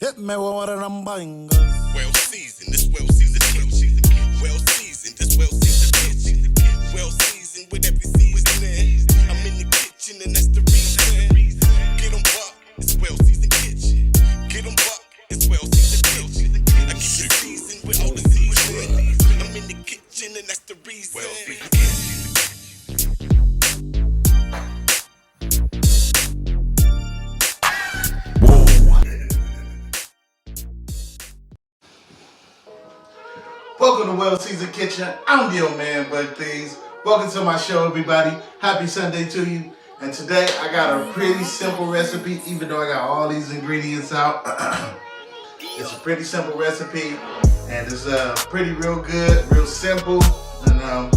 Hit me with one of them bangers. Well seasoned, this well seasoned kitchen. Well seasoned, this well seasoned kitchen. Well seasoned with every seasoning. I'm in the kitchen and that's the reason. Get 'em buck, it's well seasoned kitchen. Get 'em buck, it's well seasoned kitchen. I keep it seasoned with all the seasoning. I'm in the kitchen and that's the reason. Well seasoned kitchen. Welcome to WellSeason Kitchen. I'm your man, Bud Things. Welcome to my show, everybody. Happy Sunday to you. And today I got a pretty simple recipe, even though I got all these ingredients out. It's a pretty simple recipe, and it's pretty real good, real simple, and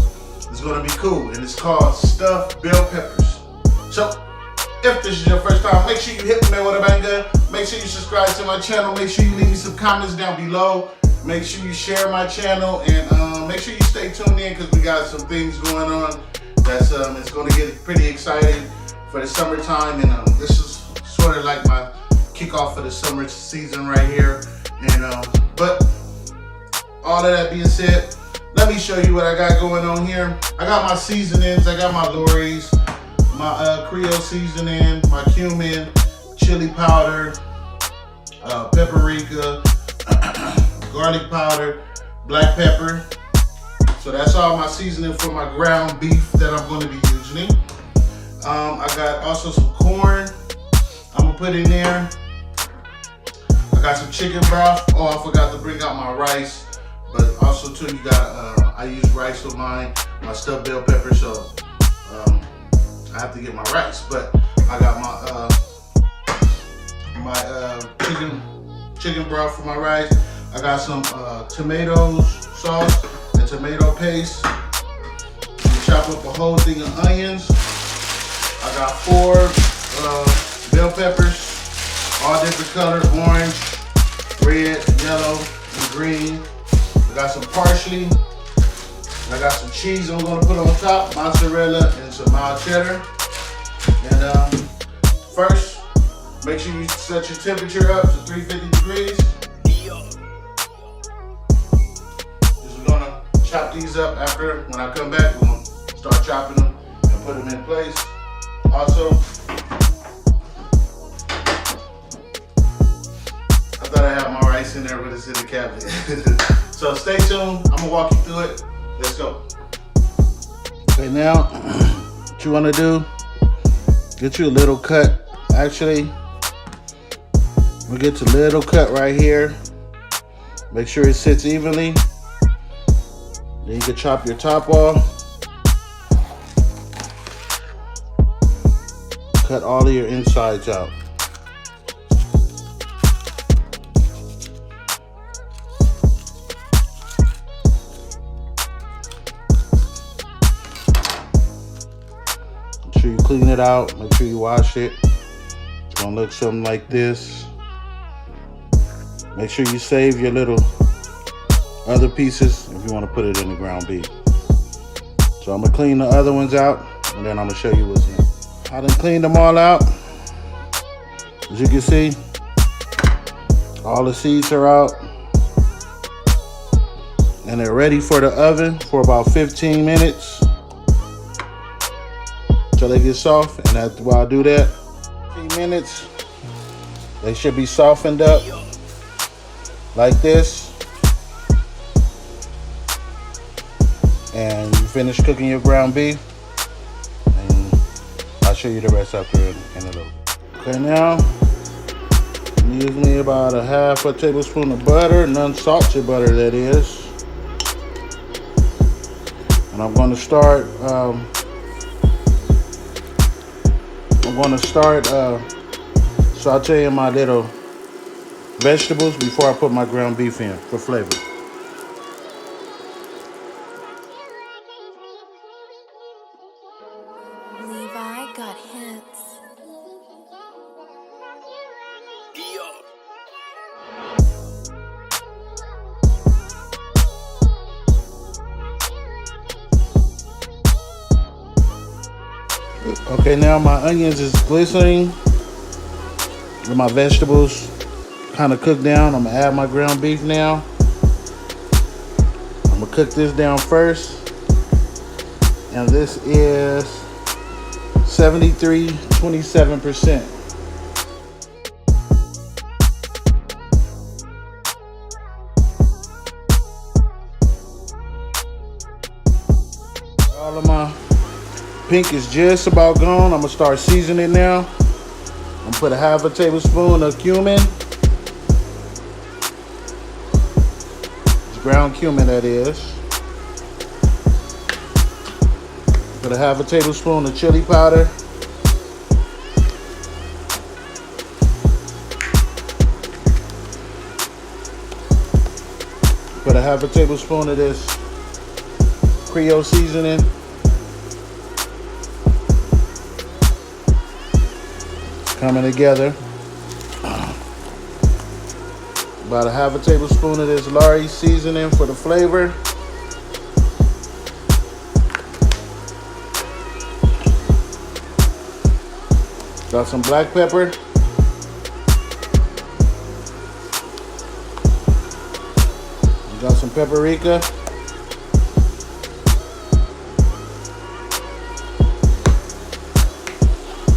it's gonna be cool. And it's called stuffed bell peppers. So, if this is your first time, make sure you hit me with a banger. Make sure you subscribe to my channel. Make sure you leave me some comments down below. Make sure you share my channel, and make sure you stay tuned in because we got some things going on that's it's going to get pretty exciting for the summertime. And this is sort of like my kickoff for the summer season right here. And but all of that being said, let me show you what I got going on here. I got my seasonings. I got my Lori's, my Creole seasoning, my cumin, chili powder, paprika, garlic powder, black pepper. So that's all my seasoning for my ground beef that I'm going to be using. I got also some corn I'm gonna put in there. I got some chicken broth. Oh, I forgot to bring out my rice, but also too, you got I use rice with my stuffed bell pepper, so I have to get my rice. But I got my chicken broth for my rice. I got some tomatoes sauce and tomato paste. Chop up a whole thing of onions. I got 4 bell peppers, all different colors: orange, red, yellow, and green. I got some parsley. I got some cheese I'm gonna put on top, mozzarella and some mild cheddar. And first, make sure you set your temperature up to 350 degrees. Chop these up after. When I come back, we're going to start chopping them and put them in place. Also, I thought I had my rice in there, but it's in the cabinet. So stay tuned. I'm going to walk you through it. Let's go. Okay, now, what you want to do, get you a little cut. Actually, we'll get a little cut right here. Make sure it sits evenly. Then you can chop your top off. Cut all of your insides out. Make sure you clean it out. Make sure you wash it. It's gonna look something like this. Make sure you save your little other pieces if you want to put it in the ground beef. So I'm gonna clean the other ones out, and then I'm gonna show you what's in. I done cleaned them all out. As you can see, all the seeds are out, and they're ready for the oven for about 15 minutes till they get soft. And after I do that, 15 minutes, they should be softened up like this. And you finish cooking your ground beef, and I'll show you the rest after in a little. Okay, now use me about a half a tablespoon of butter, non-salted butter that is. And I'm going to start sauteing my little vegetables before I put my ground beef in for flavor. I got hits. Okay, now my onions is glistening with my vegetables. kind of cooked down. I'm gonna add my ground beef now. I'm gonna cook this down first. And this is 73-27%. All of my pink is just about gone. I'm gonna start seasoning now. I'm gonna put a half a tablespoon of cumin. It's ground cumin, that is. Put a half a tablespoon of chili powder. Put a half a tablespoon of this Creole seasoning. It's coming together. About a half a tablespoon of this Lari seasoning for the flavor. Got some black pepper. Got some paprika.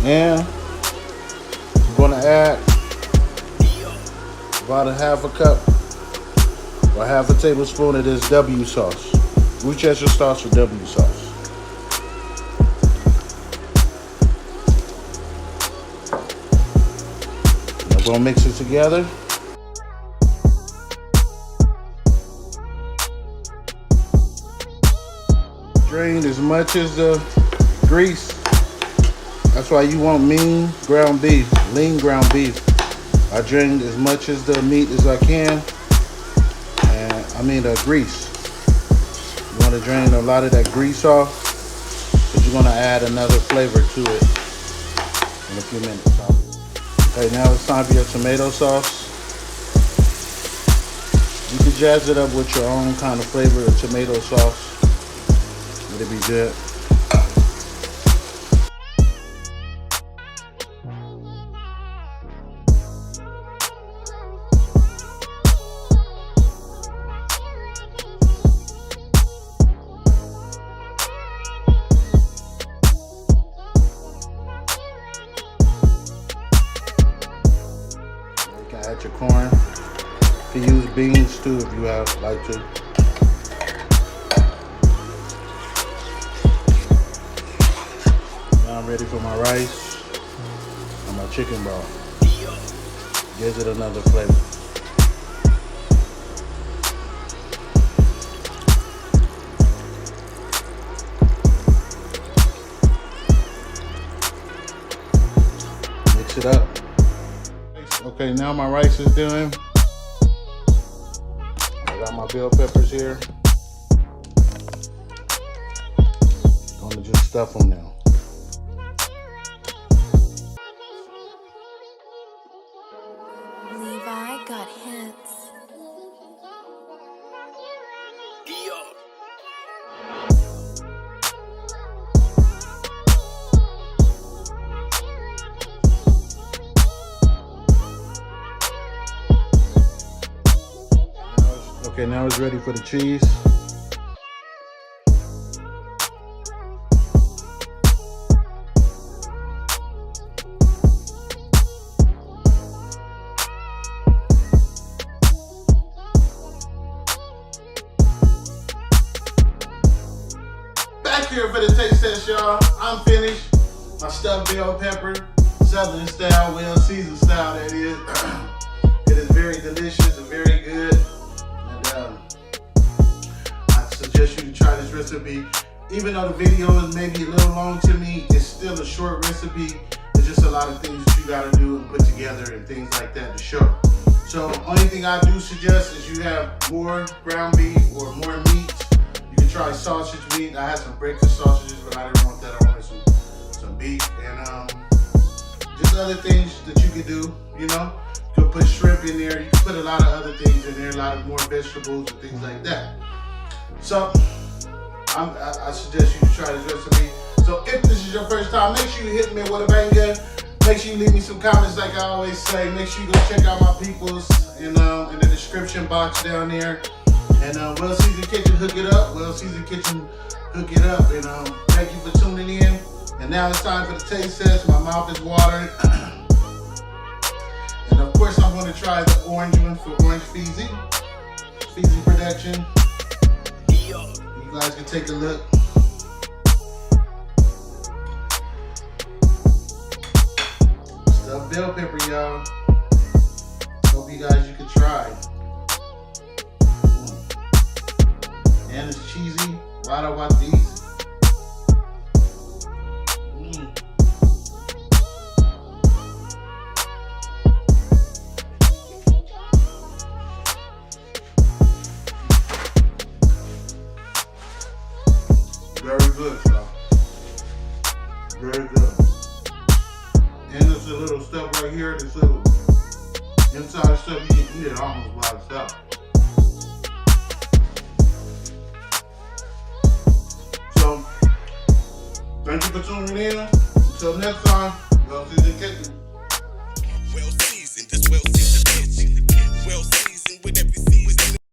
And I'm going to add about a half a cup or half a tablespoon of this W sauce. Worcestershire sauce or W sauce. I'm going to mix it together. Drain as much as the grease. That's why you want lean ground beef. I drained as much as the meat as I can. And I mean the grease. You want to drain a lot of that grease off, because you're going to add another flavor to it in a few minutes. Okay, now it's time for your tomato sauce. You can jazz it up with your own kind of flavor of tomato sauce. It'll be good. You can add your corn. You can use beans too if you like to. Now I'm ready for my rice and my chicken broth. Gives it another flavor. Mix it up. Okay, now my rice is done. I got my bell peppers here. Gonna just stuff them now. Levi got hits. Okay, now it's ready for the cheese. Back here for the taste test, y'all. I'm finished. My stuffed bell pepper, Southern style, well seasoned style, that is. It is very delicious and very good. And I suggest you to try this recipe. Even though the video is maybe a little long to me, it's still a short recipe. There's just a lot of things that you gotta do and put together and things like that to show. So only thing I do suggest is you have more ground beef or more meat. You can try sausage meat. I had some breakfast sausages, but I didn't want that. I wanted some beef and just other things that you could do, you know. You could put shrimp in there. You can put a lot of other things in there, a lot of more vegetables and things like that. So I suggest you to try this recipe. So if this is your first time, make sure you hit me with a banger. Make sure you leave me some comments like I always say. Make sure you go check out my peoples in the description box down there. And Well Season Kitchen, hook it up. Well Season Kitchen, hook it up. And thank you for tuning in. And now it's time for the taste test. My mouth is watering. And of course I'm going to try the orange one for Orange Feezy. Feezy Production. You guys can take a look. Stuffed bell pepper, y'all. Hope you guys can try. And it's cheesy. Right about these. Very good, y'all. Very good. And there's a little stuff right here. This little inside stuff you can eat it almost by itself. So, thank you for tuning in. Until next time, Well Season Kitchen.